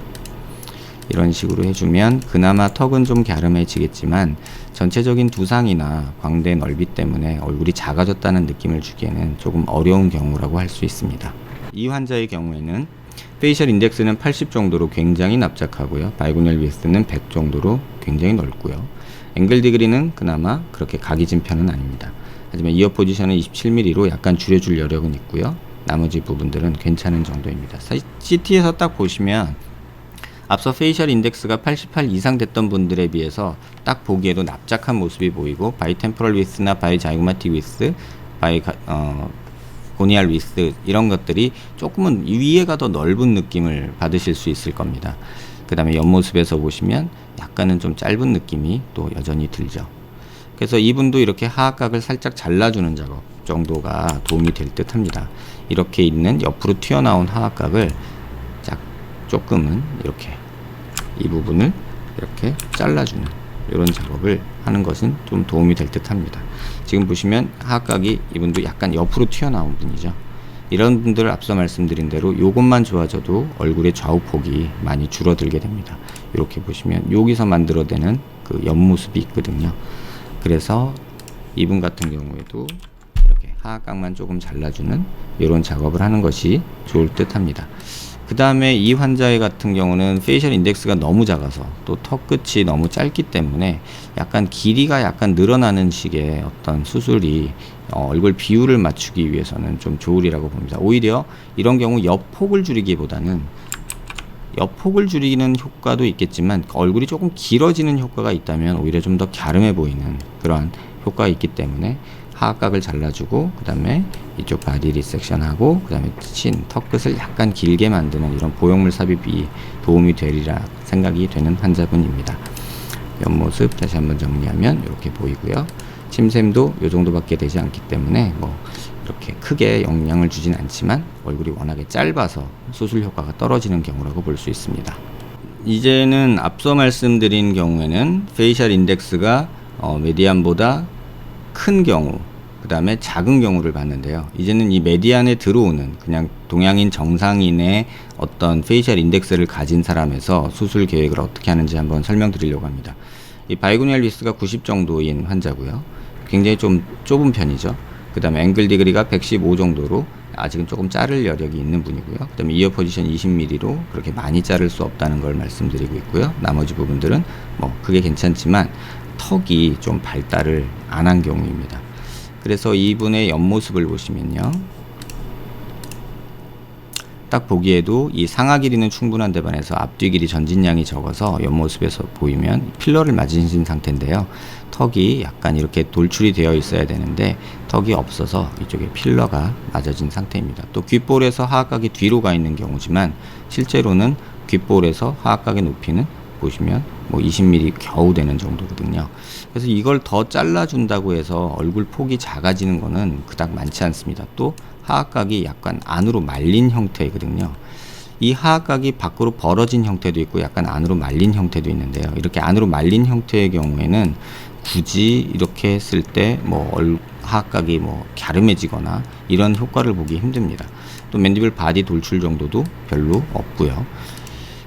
이런 식으로 해주면 그나마 턱은 좀 갸름해지겠지만 전체적인 두상이나 광대 넓이 때문에 얼굴이 작아졌다는 느낌을 주기에는 조금 어려운 경우라고 할 수 있습니다. 이 환자의 경우에는 페이셜 인덱스는 80 정도로 굉장히 납작하고요. 바이고니얼 위스는 100 정도로 굉장히 넓고요. 앵글 디그리는 그나마 그렇게 각이진 편은 아닙니다. 하지만 이어 포지션은 27mm로 약간 줄여줄 여력은 있고요. 나머지 부분들은 괜찮은 정도입니다. CT에서 딱 보시면 앞서 페이셜 인덱스가 88 이상 됐던 분들에 비해서 딱 보기에도 납작한 모습이 보이고 바이템포럴 위스나 바이자이고마틱 위스, 고니알 위스 이런 것들이 조금은 위에가 더 넓은 느낌을 받으실 수 있을 겁니다. 그 다음에 옆모습에서 보시면 약간은 좀 짧은 느낌이 또 여전히 들죠. 그래서 이분도 이렇게 하악각을 살짝 잘라주는 작업 정도가 도움이 될 듯 합니다. 이렇게 있는 옆으로 튀어나온 하악각을 조금은 이렇게 이 부분을 이렇게 잘라주는 이런 작업을 하는 것은 좀 도움이 될 듯 합니다. 지금 보시면 하악각이 이분도 약간 옆으로 튀어나온 분이죠. 이런 분들을 앞서 말씀드린 대로 요것만 좋아져도 얼굴의 좌우폭이 많이 줄어들게 됩니다. 이렇게 보시면 여기서 만들어내는 그 옆모습이 있거든요. 그래서 이분 같은 경우에도 이렇게 하악각만 조금 잘라주는 이런 작업을 하는 것이 좋을 듯 합니다. 그 다음에 이 환자의 같은 경우는 페이셜 인덱스가 너무 작아서 또 턱 끝이 너무 짧기 때문에 약간 길이가 약간 늘어나는 식의 어떤 수술이 얼굴 비율을 맞추기 위해서는 좀 좋으리라고 봅니다. 오히려 이런 경우 옆폭을 줄이기보다는 옆폭을 줄이는 효과도 있겠지만 얼굴이 조금 길어지는 효과가 있다면 오히려 좀 더 갸름해 보이는 그러한 효과가 있기 때문에 하악각을 잘라주고 그 다음에 이쪽 바디 리섹션하고 그 다음에 턱끝을 약간 길게 만드는 이런 보형물 삽입이 도움이 되리라 생각이 되는 환자분입니다. 옆모습 다시 한번 정리하면 이렇게 보이고요. 침샘도 이 정도밖에 되지 않기 때문에 뭐 이렇게 크게 영향을 주진 않지만 얼굴이 워낙에 짧아서 수술 효과가 떨어지는 경우라고 볼 수 있습니다. 이제는 앞서 말씀드린 경우에는 페이셜 인덱스가 메디안보다 큰 경우, 그 다음에 작은 경우를 봤는데요. 이제는 이 메디안에 들어오는 그냥 동양인 정상인의 어떤 페이셜 인덱스를 가진 사람에서 수술 계획을 어떻게 하는지 한번 설명드리려고 합니다. 이 바이고니얼 위스가 90 정도인 환자고요. 굉장히 좀 좁은 편이죠. 그 다음에 앵글 디그리가 115 정도로 아직은 조금 자를 여력이 있는 분이고요. 그 다음에 이어 포지션 20mm로 그렇게 많이 자를 수 없다는 걸 말씀드리고 있고요. 나머지 부분들은 뭐 그게 괜찮지만 턱이 좀 발달을 안 한 경우입니다. 그래서 이분의 옆모습을 보시면요. 딱 보기에도 이 상하 길이는 충분한 데 반해서 앞뒤 길이 전진량이 적어서 옆모습에서 보이면 필러를 맞으신 상태인데요. 턱이 약간 이렇게 돌출이 되어 있어야 되는데 턱이 없어서 이쪽에 필러가 맞아진 상태입니다. 또 귓볼에서 하악각이 뒤로 가 있는 경우지만 실제로는 귓볼에서 하악각의 높이는 보시면 뭐 20mm 겨우 되는 정도거든요. 그래서 이걸 더 잘라준다고 해서 얼굴 폭이 작아지는 거는 그닥 많지 않습니다. 또 하악각이 약간 안으로 말린 형태거든요. 이 하악각이 밖으로 벌어진 형태도 있고 약간 안으로 말린 형태도 있는데요. 이렇게 안으로 말린 형태의 경우에는 굳이 이렇게 했을 때 뭐 하악각이 뭐 갸름해지거나 이런 효과를 보기 힘듭니다. 또 맨디블 바디 돌출 정도도 별로 없고요.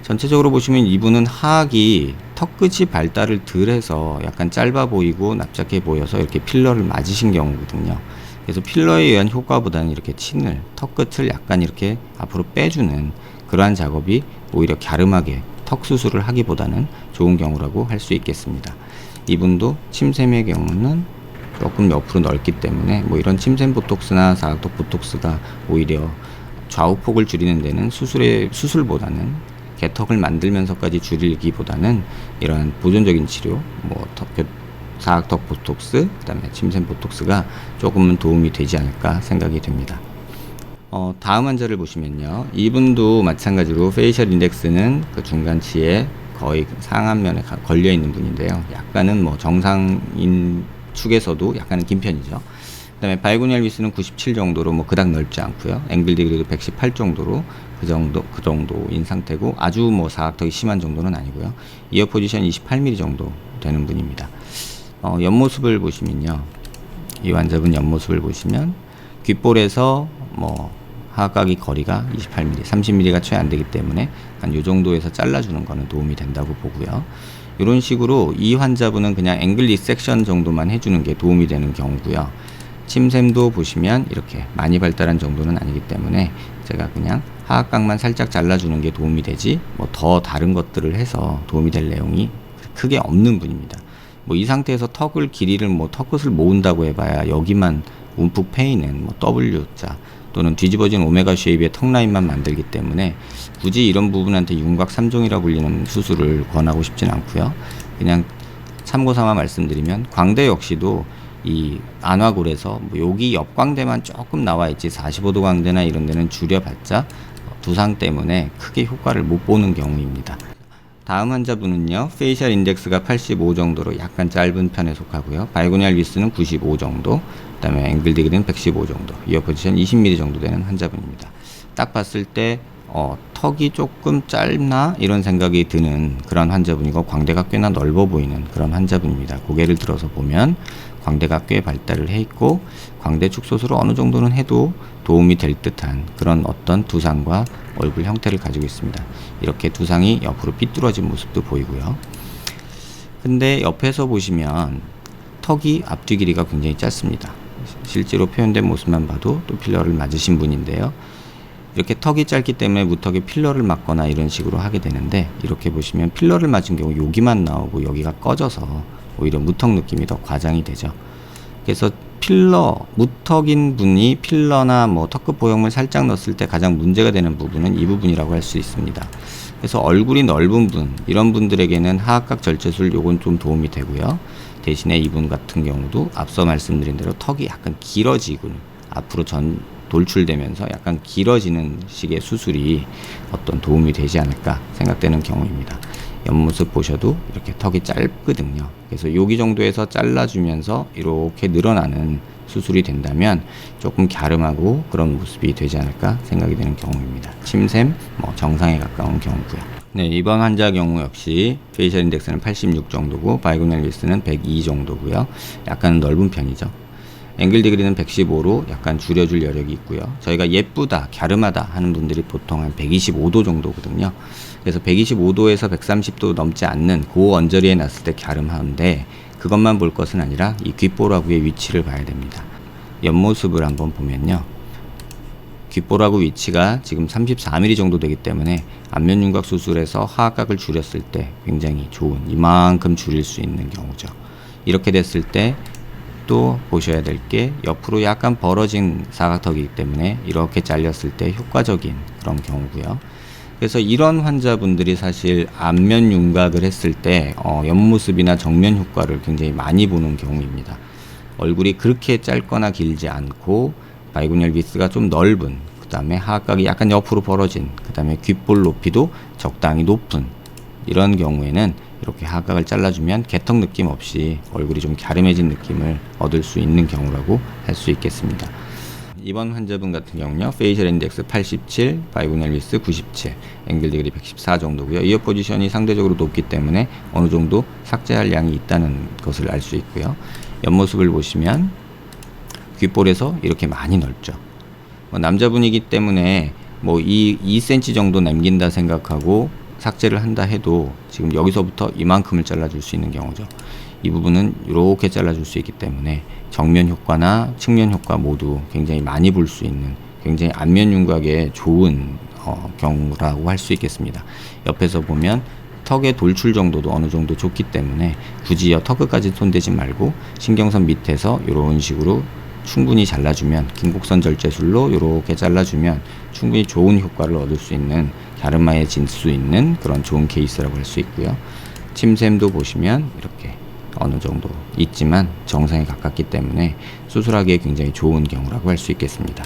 전체적으로 보시면 이분은 하악이 턱끝이 발달을 덜 해서 약간 짧아 보이고 납작해 보여서 이렇게 필러를 맞으신 경우거든요. 그래서 필러에 의한 효과보다는 이렇게 친을, 턱끝을 약간 이렇게 앞으로 빼주는 그러한 작업이 오히려 갸름하게 턱 수술을 하기보다는 좋은 경우라고 할 수 있겠습니다. 이분도 침샘의 경우는 조금 옆으로 넓기 때문에 뭐 이런 침샘 보톡스나 사각턱 보톡스가 오히려 좌우폭을 줄이는 데는 수술보다는 개턱을 만들면서까지 줄이기보다는 이런 보존적인 치료, 사각턱 보톡스, 그다음에 침샘 보톡스가 조금은 도움이 되지 않을까 생각이 됩니다. 다음 환자를 보시면요, 이분도 마찬가지로 페이셜 인덱스는 그 중간치에 거의 상안면에 걸려 있는 분인데요, 약간은 정상인 축에서도 약간은 긴 편이죠. 그다음에 바이고니얼 위스는 97 정도로 그닥 넓지 않고요, 앵글 디그리도 118 정도로 그 정도인 상태고, 아주 사각턱이 심한 정도는 아니고요, 이어 포지션 28mm 정도 되는 분입니다. 옆모습을 보시면요, 이 환자분 옆모습을 보시면 귓볼에서 하악각이 거리가 28mm, 30mm가 채 안 되기 때문에 한 요 정도에서 잘라주는 거는 도움이 된다고 보고요. 이런 식으로 이 환자분은 그냥 앵글 리섹션 정도만 해주는 게 도움이 되는 경우고요. 침샘도 보시면 이렇게 많이 발달한 정도는 아니기 때문에 제가 그냥 하악각만 살짝 잘라주는 게 도움이 되지 더 다른 것들을 해서 도움이 될 내용이 크게 없는 분입니다. 이 상태에서 턱을 길이를 턱끝을 모은다고 해봐야 여기만 움푹 패이는 W자 또는 뒤집어진 오메가 쉐입의 턱 라인만 만들기 때문에 굳이 이런 부분한테 윤곽 3종이라 불리는 수술을 권하고 싶진 않고요. 그냥 참고삼아 말씀드리면, 광대 역시도 이 안화골에서 여기 옆광대만 조금 나와 있지 45도 광대나 이런 데는 줄여봤자 두상 때문에 크게 효과를 못 보는 경우입니다. 다음 환자분은요, 페이셜 인덱스가 85 정도로 약간 짧은 편에 속하고요, 바이고니얼 위스는 95 정도, 그 다음에 앵글 디그리는 115 정도, 이어 포지션 20mm 정도 되는 환자분입니다. 딱 봤을 때 턱이 조금 짧나 이런 생각이 드는 그런 환자분이고, 광대가 꽤나 넓어 보이는 그런 환자분입니다. 고개를 들어서 보면 광대가 꽤 발달을 해 있고, 광대 축소술을 어느 정도는 해도 도움이 될 듯한 그런 어떤 두상과 얼굴 형태를 가지고 있습니다. 이렇게 두상이 옆으로 삐뚤어진 모습도 보이고요. 근데 옆에서 보시면 턱이 앞뒤 길이가 굉장히 짧습니다. 실제로 표현된 모습만 봐도 또 필러를 맞으신 분인데요, 이렇게 턱이 짧기 때문에 무턱에 필러를 맞거나 이런 식으로 하게 되는데, 이렇게 보시면 필러를 맞은 경우 여기만 나오고 여기가 꺼져서 오히려 무턱 느낌이 더 과장이 되죠. 그래서 무턱인 분이 필러나 턱끝 보형물 살짝 넣었을 때 가장 문제가 되는 부분은 이 부분이라고 할 수 있습니다. 그래서 얼굴이 넓은 분, 이런 분들에게는 하악각 절제술 요건 좀 도움이 되고요. 대신에 이분 같은 경우도 앞서 말씀드린 대로 턱이 약간 길어지고 앞으로 돌출되면서 약간 길어지는 식의 수술이 어떤 도움이 되지 않을까 생각되는 경우입니다. 옆모습 보셔도 이렇게 턱이 짧거든요. 그래서 여기 정도에서 잘라주면서 이렇게 늘어나는 수술이 된다면 조금 갸름하고 그런 모습이 되지 않을까 생각이 되는 경우입니다. 침샘 정상에 가까운 경우고요. 네, 이번 환자 경우 역시 페이셜 인덱스는 86 정도고 바이고니얼 위스는 102 정도고요. 약간 넓은 편이죠. 앵글 디그리는 115로 약간 줄여줄 여력이 있고요. 저희가 예쁘다, 갸름하다 하는 분들이 보통 한 125도 정도거든요. 그래서 125도에서 130도 넘지 않는 그 언저리에 놨을 때 갸름한데, 그것만 볼 것은 아니라 이 귓보라구의 위치를 봐야 됩니다. 옆모습을 한번 보면요, 귓보라구 위치가 지금 34mm 정도 되기 때문에 안면 윤곽 수술에서 하악각을 줄였을 때 굉장히 좋은, 이만큼 줄일 수 있는 경우죠. 이렇게 됐을 때 또 보셔야 될 게 옆으로 약간 벌어진 사각턱이기 때문에 이렇게 잘렸을 때 효과적인 그런 경우고요. 그래서 이런 환자분들이 사실 안면 윤곽을 했을 때 옆모습이나 정면 효과를 굉장히 많이 보는 경우입니다. 얼굴이 그렇게 짧거나 길지 않고 바이고니얼 위스가 좀 넓은, 그 다음에 하악각이 약간 옆으로 벌어진, 그 다음에 귓볼 높이도 적당히 높은 이런 경우에는 이렇게 하악각을 잘라주면 개턱 느낌 없이 얼굴이 좀 갸름해진 느낌을 얻을 수 있는 경우라고 할 수 있겠습니다. 이번 환자분 같은 경우는요, 페이셜 인덱스 87, 바이고니얼 위스 97, 앵글 디그리 114 정도고요. 이어 포지션이 상대적으로 높기 때문에 어느 정도 삭제할 양이 있다는 것을 알 수 있고요. 옆모습을 보시면 귓볼에서 이렇게 많이 넓죠. 남자분이기 때문에 2cm 정도 남긴다 생각하고 삭제를 한다 해도 지금 여기서부터 이만큼을 잘라줄 수 있는 경우죠. 이 부분은 이렇게 잘라줄 수 있기 때문에 정면 효과나 측면 효과 모두 굉장히 많이 볼 수 있는, 굉장히 안면 윤곽에 좋은 경우라고 할 수 있겠습니다. 옆에서 보면 턱의 돌출 정도도 어느 정도 좋기 때문에 굳이 턱끝까지 손대지 말고 신경선 밑에서 이런 식으로 충분히 잘라주면, 긴곡선 절제술로 이렇게 잘라주면 충분히 좋은 효과를 얻을 수 있는, 갸름해질 수 있는 그런 좋은 케이스라고 할 수 있고요. 침샘도 보시면 이렇게 어느 정도 있지만 정상에 가깝기 때문에 수술하기에 굉장히 좋은 경우라고 할 수 있겠습니다.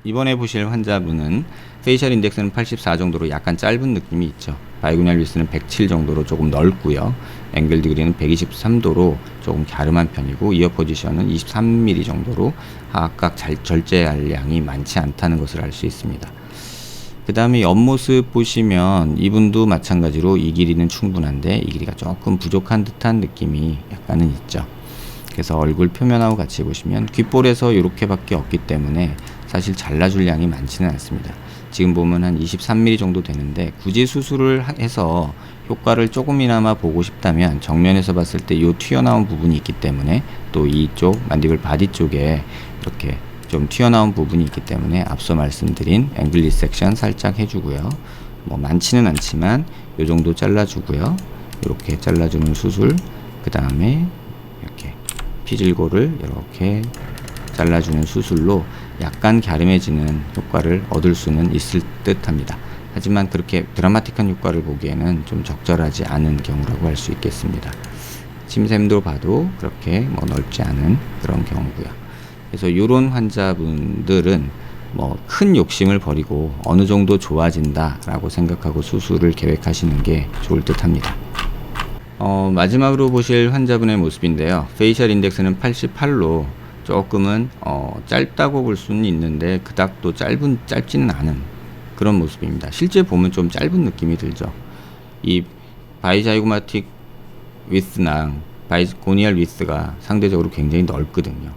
이번에 보실 환자분은 페이셜 인덱스는 84 정도로 약간 짧은 느낌이 있죠. 바이구니얼 위스는 107 정도로 조금 넓고요. 앵글 디그리는 123도로 조금 갸름한 편이고, 이어 포지션은 23mm 정도로 하악각 절제할 양이 많지 않다는 것을 알 수 있습니다. 그 다음에 옆모습 보시면 이분도 마찬가지로 이 길이는 충분한데 이 길이가 조금 부족한 듯한 느낌이 약간은 있죠. 그래서 얼굴 표면하고 같이 보시면 귓볼에서 이렇게밖에 없기 때문에 사실 잘라줄 양이 많지는 않습니다. 지금 보면 한 23mm 정도 되는데, 굳이 수술을 해서 효과를 조금이나마 보고 싶다면 정면에서 봤을 때 이 튀어나온 부분이 있기 때문에, 또 이쪽 만디블 바디 쪽에 이렇게 좀 튀어나온 부분이 있기 때문에 앞서 말씀드린 앵글 리섹션 살짝 해주고요. 뭐 많지는 않지만 이 정도 잘라주고요. 이렇게 잘라주는 수술, 그 다음에 이렇게 피질고를 이렇게 잘라주는 수술로 약간 갸름해지는 효과를 얻을 수는 있을 듯 합니다. 하지만 그렇게 드라마틱한 효과를 보기에는 좀 적절하지 않은 경우라고 할 수 있겠습니다. 침샘도 봐도 그렇게 뭐 넓지 않은 그런 경우고요. 그래서 이런 환자분들은 뭐 큰 욕심을 버리고 어느 정도 좋아진다 라고 생각하고 수술을 계획하시는 게 좋을 듯 합니다. 마지막으로 보실 환자분의 모습인데요. 페이셜 인덱스는 88로 조금은 짧다고 볼 수는 있는데 그닥 또 짧지는 않은 그런 모습입니다. 실제 보면 좀 짧은 느낌이 들죠. 이 바이자이고마틱 위스랑 바이고니얼 위스가 상대적으로 굉장히 넓거든요.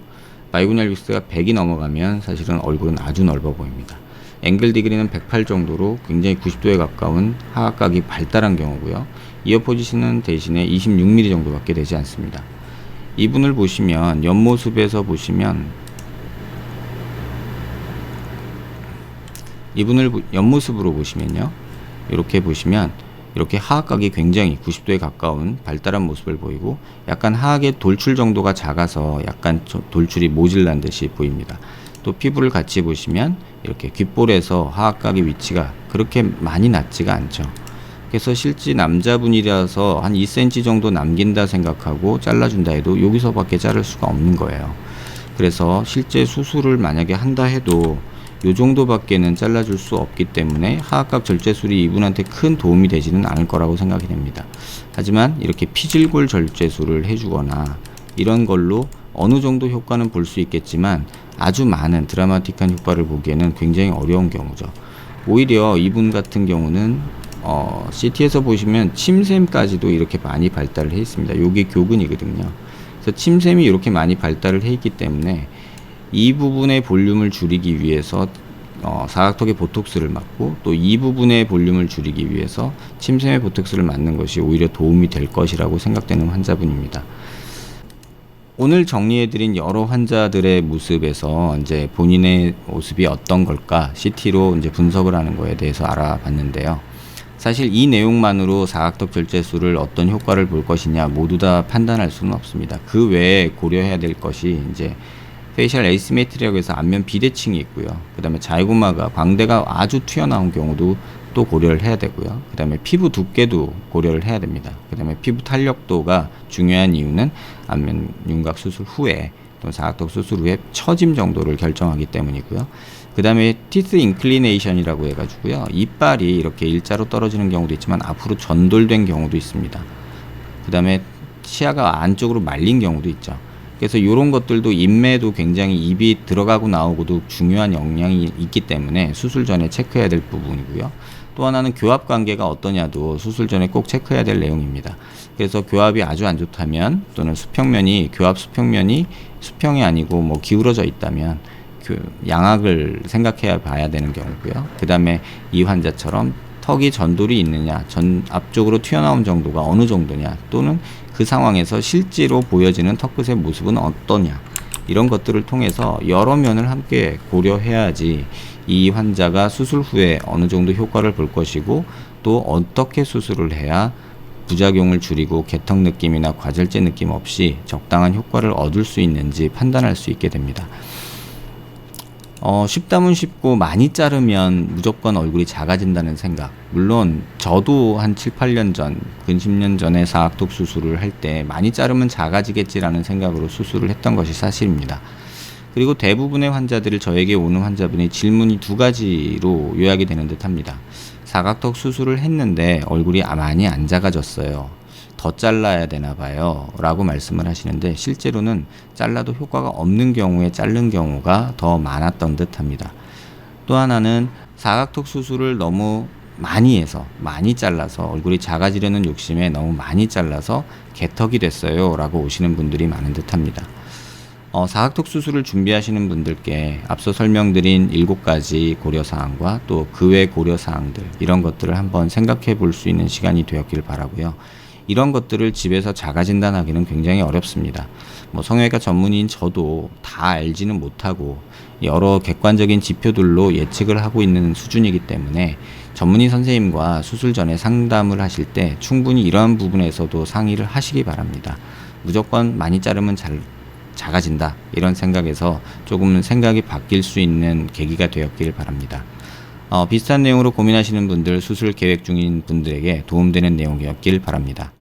바이고니얼 위스가 100이 넘어가면 사실은 얼굴은 아주 넓어 보입니다. 앵글 디그리는 108 정도로 굉장히 90도에 가까운 하악각이 발달한 경우고요. 이어 포지션은 대신에 26mm 정도밖에 되지 않습니다. 이분을 보시면 옆모습에서 보시면 이분을 옆모습으로 보시면요, 이렇게 보시면 이렇게 하악각이 굉장히 90도에 가까운 발달한 모습을 보이고, 약간 하악의 돌출 정도가 작아서 약간 돌출이 모질란 듯이 보입니다. 또 피부를 같이 보시면 이렇게 귓볼에서 하악각의 위치가 그렇게 많이 낮지가 않죠. 그래서 실제 남자분이라서 한 2cm 정도 남긴다 생각하고 잘라준다 해도 여기서밖에 자를 수가 없는 거예요. 그래서 실제 수술을 만약에 한다 해도 요 정도밖에는 잘라줄 수 없기 때문에 하악각 절제술이 이분한테 큰 도움이 되지는 않을 거라고 생각이 됩니다. 하지만 이렇게 피질골 절제술을 해주거나 이런 걸로 어느 정도 효과는 볼 수 있겠지만 아주 많은 드라마틱한 효과를 보기에는 굉장히 어려운 경우죠. 오히려 이분 같은 경우는 CT에서 보시면 침샘까지도 이렇게 많이 발달을 해 있습니다. 요게 교근이거든요. 그래서 침샘이 이렇게 많이 발달을 해 있기 때문에 이 부분의 볼륨을 줄이기 위해서 사각턱에 보톡스를 맞고, 또 이 부분의 볼륨을 줄이기 위해서 침샘에 보톡스를 맞는 것이 오히려 도움이 될 것이라고 생각되는 환자분입니다. 오늘 정리해드린 여러 환자들의 모습에서 이제 본인의 모습이 어떤 걸까 CT로 이제 분석을 하는 거에 대해서 알아봤는데요. 사실 이 내용만으로 사각턱 절제술을 어떤 효과를 볼 것이냐 모두 다 판단할 수는 없습니다. 그 외에 고려해야 될 것이 이제 페이셜 에이시메트리라고 해서 안면 비대칭이 있고요. 그 다음에 자이고마가 광대가 아주 튀어나온 경우도 또 고려를 해야 되고요. 그 다음에 피부 두께도 고려를 해야 됩니다. 그 다음에 피부 탄력도가 중요한 이유는 안면 윤곽 수술 후에 또는 사각턱 수술 후에 처짐 정도를 결정하기 때문이고요. 그 다음에 티스 인클리네이션이라고 해가지고요, 이빨이 이렇게 일자로 떨어지는 경우도 있지만 앞으로 전돌된 경우도 있습니다. 그 다음에 치아가 안쪽으로 말린 경우도 있죠. 그래서 이런 것들도 인매도 굉장히 입이 들어가고 나오고도 중요한 영향이 있기 때문에 수술 전에 체크해야 될 부분이고요. 또 하나는 교합 관계가 어떠냐도 수술 전에 꼭 체크해야 될 내용입니다. 그래서 교합이 아주 안 좋다면, 또는 교합 수평면이 수평이 아니고 뭐 기울어져 있다면 양악을 생각해야 봐야 되는 경우고요. 그 다음에 이 환자처럼 턱이 전돌이 있느냐, 앞쪽으로 튀어나온 정도가 어느 정도냐, 또는 그 상황에서 실제로 보여지는 턱끝의 모습은 어떠냐, 이런 것들을 통해서 여러 면을 함께 고려해야지 이 환자가 수술 후에 어느 정도 효과를 볼 것이고, 또 어떻게 수술을 해야 부작용을 줄이고 개턱 느낌이나 과절제 느낌 없이 적당한 효과를 얻을 수 있는지 판단할 수 있게 됩니다. 쉽다면 쉽고 많이 자르면 무조건 얼굴이 작아진다는 생각. 물론 저도 한 7, 8년 전, 근 10년 전에 사각턱 수술을 할 때 많이 자르면 작아지겠지라는 생각으로 수술을 했던 것이 사실입니다. 그리고 대부분의 환자들을 저에게 오는 환자분의 질문이 두 가지로 요약이 되는 듯 합니다. 사각턱 수술을 했는데 얼굴이 많이 안 작아졌어요. 더 잘라야 되나 봐요 라고 말씀을 하시는데, 실제로는 잘라도 효과가 없는 경우에 자른 경우가 더 많았던 듯 합니다. 또 하나는 사각턱 수술을 너무 많이 해서 많이 잘라서 얼굴이 작아지려는 욕심에 너무 많이 잘라서 개턱이 됐어요 라고 오시는 분들이 많은 듯 합니다. 사각턱 수술을 준비하시는 분들께 앞서 설명드린 7가지 고려사항과 또 그 외 고려사항들, 이런 것들을 한번 생각해 볼 수 있는 시간이 되었길 바라고요. 이런 것들을 집에서 자가진단하기는 굉장히 어렵습니다. 성형외과 전문의인 저도 다 알지는 못하고 여러 객관적인 지표들로 예측을 하고 있는 수준이기 때문에 전문의 선생님과 수술 전에 상담을 하실 때 충분히 이러한 부분에서도 상의를 하시기 바랍니다. 무조건 많이 자르면 작아진다, 이런 생각에서 조금 생각이 바뀔 수 있는 계기가 되었길 바랍니다. 비슷한 내용으로 고민하시는 분들, 수술 계획 중인 분들에게 도움되는 내용이었길 바랍니다.